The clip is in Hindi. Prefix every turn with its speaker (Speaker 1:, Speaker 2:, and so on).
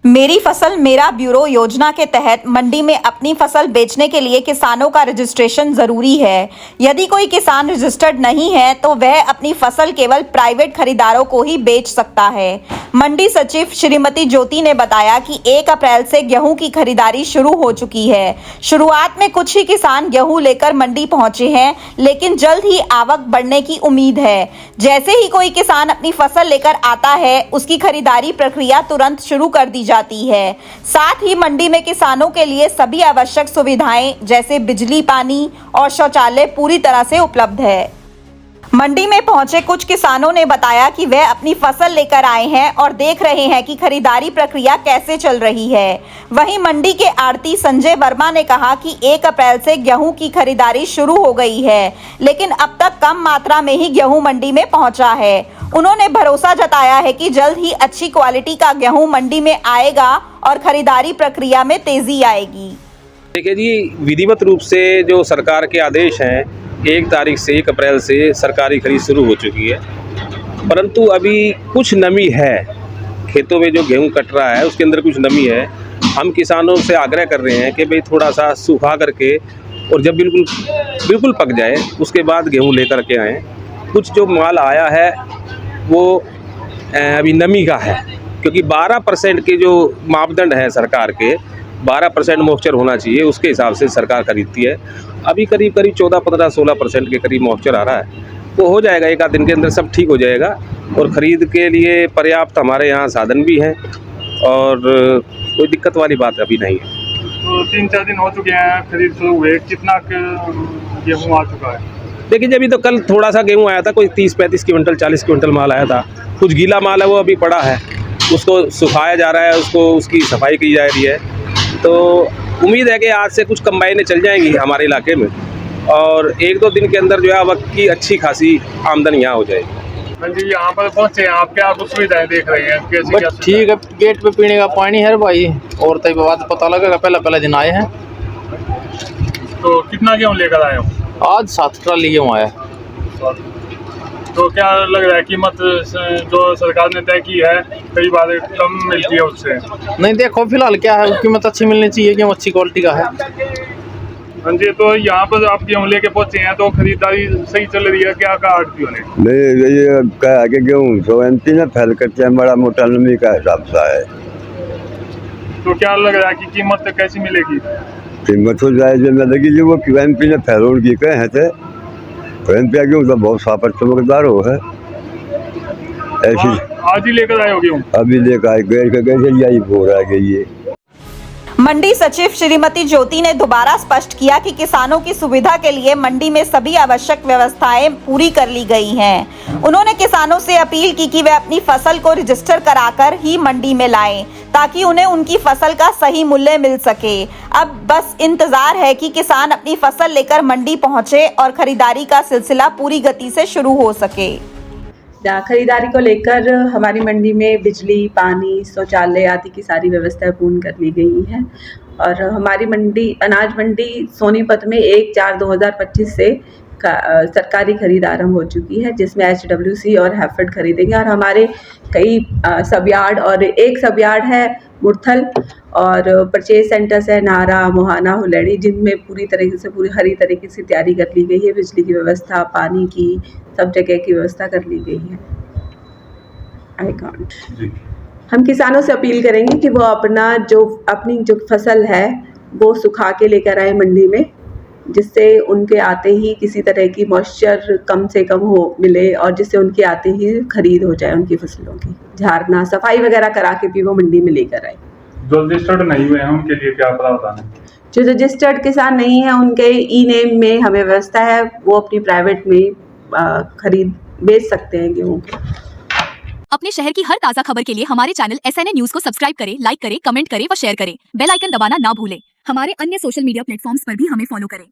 Speaker 1: मेरी फसल मेरा ब्यूरो योजना के तहत मंडी में अपनी फसल बेचने के लिए किसानों का रजिस्ट्रेशन जरूरी है। यदि कोई किसान रजिस्टर्ड नहीं है तो वह अपनी फसल केवल प्राइवेट खरीदारों को ही बेच सकता है। मंडी सचिव श्रीमती ज्योति ने बताया कि 1 अप्रैल से गेहूं की खरीदारी शुरू हो चुकी है। शुरुआत में कुछ ही किसान गेहूं लेकर मंडी पहुंचे हैं, लेकिन जल्द ही आवक बढ़ने की उम्मीद है। जैसे ही कोई किसान अपनी फसल लेकर आता है, उसकी खरीदारी प्रक्रिया तुरंत शुरू कर दी जाती है। साथ ही मंडी में किसानों के लिए सभी आवश्यक सुविधाएं जैसे बिजली, पानी और शौचालय पूरी तरह से उपलब्ध है। मंडी में पहुंचे कुछ किसानों ने बताया कि वे अपनी फसल लेकर आए हैं और देख रहे हैं कि खरीदारी प्रक्रिया कैसे चल रही है। वहीं मंडी के आड़ती संजय वर्मा ने कहा कि 1 अप्रैल से गेहूं की खरीदारी शुरू हो गई है, लेकिन अब तक कम मात्रा में ही गेहूं मंडी में पहुंचा है। उन्होंने भरोसा जताया है कि जल्द ही अच्छी क्वालिटी का गेहूं मंडी में आएगा और खरीदारी प्रक्रिया में तेजी आएगी।
Speaker 2: देखिए जी, विधिवत रूप से जो सरकार के आदेश हैं, 1 तारीख से 1 अप्रैल से सरकारी खरीद शुरू हो चुकी है, परंतु अभी कुछ नमी है। खेतों में जो गेहूं कट रहा है उसके अंदर कुछ नमी है। हम किसानों से आग्रह कर रहे हैं कि भाई थोड़ा सा सूखा करके और जब बिल्कुल पक जाए उसके बाद गेहूं लेकर के आएँ। कुछ जो माल आया है वो अभी नमी का है, क्योंकि 12% के जो मापदंड हैं सरकार के, 12% मॉइस्चर होना चाहिए, उसके हिसाब से सरकार खरीदती है। अभी करीब 14, 15, 16% के करीब मॉइस्चर आ रहा है। वो हो जाएगा, 1 आध दिन के अंदर सब ठीक हो जाएगा और ख़रीद के लिए पर्याप्त हमारे यहाँ साधन भी हैं और कोई दिक्कत वाली बात अभी नहीं है।
Speaker 3: तो 3-4 दिन हो चुके हैं खरीद शुरू हुए, कितना गेहूँ आ चुका है?
Speaker 2: देखिए, जब तो कल थोड़ा सा गेहूँ आया था, कोई 30-35 क्विंटल 40 क्विंटल माल आया था। कुछ गीला माल है वो अभी पड़ा है, उसको सुखाया जा रहा है, उसकी सफाई की जा रही है। तो उम्मीद है कि आज से कुछ कंबाइनें चल जाएंगी हमारे इलाके में और 1-2 दिन के अंदर जो है वक्त की अच्छी खासी आमदनी यहाँ हो जाएगी।
Speaker 3: हाँ जी, यहाँ पर पहुँचे हैं, आप क्या कुछ सुविधाएं देख रहे हैं? कैसे क्या
Speaker 4: ठीक है, गेट पे पीने का पानी है भाई, और तय बात पता लगेगा। पहला दिन आए हैं।
Speaker 3: तो कितना गेहूँ लेकर आए हो?
Speaker 4: आज 7 ट्राली गेहूँ आया।
Speaker 3: तो क्या लग रहा है कीमत जो सरकार ने तय की है कई बार कम मिलती है उससे?
Speaker 4: नहीं, देखो फिलहाल क्या है, कीमत अच्छी मिलनी चाहिए, गेहूँ अच्छी क्वालिटी का है।
Speaker 3: हाँ जी, तो यहाँ पर आप गेहूँ लेके पहुँचे हैं तो खरीदारी सही चल रही है? क्या कहा आड़तियों ने?
Speaker 5: नहीं, ये कहा कि गेहूँ तो एमपी में फैल करते हैं, बड़ा मोटा नमी का हिसाब सा है।
Speaker 3: तो क्या लग रहा है कि कीमत कैसी मिलेगी?
Speaker 5: कीमत हो जाए जो मिलेगी जो वो एमपी ने फैलोड़ की कहे हैं थे, एमपी गेहूँ तो बहुत सापर चमकदार हो है ऐसी।
Speaker 3: आज ही लेकर आए हो गेहूँ?
Speaker 5: अभी लेकर आए, गए यही हो रहा है ये।
Speaker 1: मंडी सचिव श्रीमती ज्योति ने दोबारा स्पष्ट किया कि किसानों की सुविधा के लिए मंडी में सभी आवश्यक व्यवस्थाएं पूरी कर ली गई हैं। उन्होंने किसानों से अपील की कि वे अपनी फसल को रजिस्टर कराकर ही मंडी में लाएं, ताकि उन्हें उनकी फसल का सही मूल्य मिल सके। अब बस इंतजार है कि किसान अपनी फसल लेकर मंडी पहुंचे और खरीदारी का सिलसिला पूरी गति से शुरू हो सके।
Speaker 6: खरीदारी को लेकर हमारी मंडी में बिजली, पानी, शौचालय आदि की सारी व्यवस्थाएं पूर्ण कर ली गई हैं और हमारी मंडी अनाज मंडी सोनीपत में 1/4/2025 से सरकारी खरीद आरंभ हो चुकी है, जिसमें HWC और हैफेड खरीदेंगे और हमारे कई सब यार्ड और एक सब यार्ड है मुरथल और परचेज सेंटर्स है नारा, मोहाना, हुलेड़ी, जिनमें पूरी हरी तरीके से तैयारी कर ली गई है। बिजली की व्यवस्था, पानी की, सब जगह की व्यवस्था कर ली गई है। हम किसानों से अपील करेंगे कि वो अपनी जो फसल है वो सुखा के लेकर आए मंडी में, जिससे उनके आते ही किसी तरह की मॉइस्चर कम से कम मिले और जिससे उनके आते ही खरीद हो जाए उनकी फसलों की। झाड़ना, सफाई वगैरह करा के भी वो मंडी में लेकर आए।
Speaker 3: जो रजिस्टर्ड नहीं हुए हैं उनके लिए क्या प्रावधान है?
Speaker 6: जो रजिस्टर्ड किसान नहीं है उनके ई-नेम में हमें व्यवस्था है, वो अपनी प्राइवेट में खरीद बेच सकते हैं गेहूँ।
Speaker 7: अपने शहर की हर ताज़ा खबर के लिए हमारे चैनल SNA न्यूज़ को सब्सक्राइब करें, लाइक करें, कमेंट करें व शेयर करें। बेल आइकन दबाना ना भूलें। हमारे अन्य सोशल मीडिया प्लेटफॉर्म्स पर भी हमें फॉलो करें।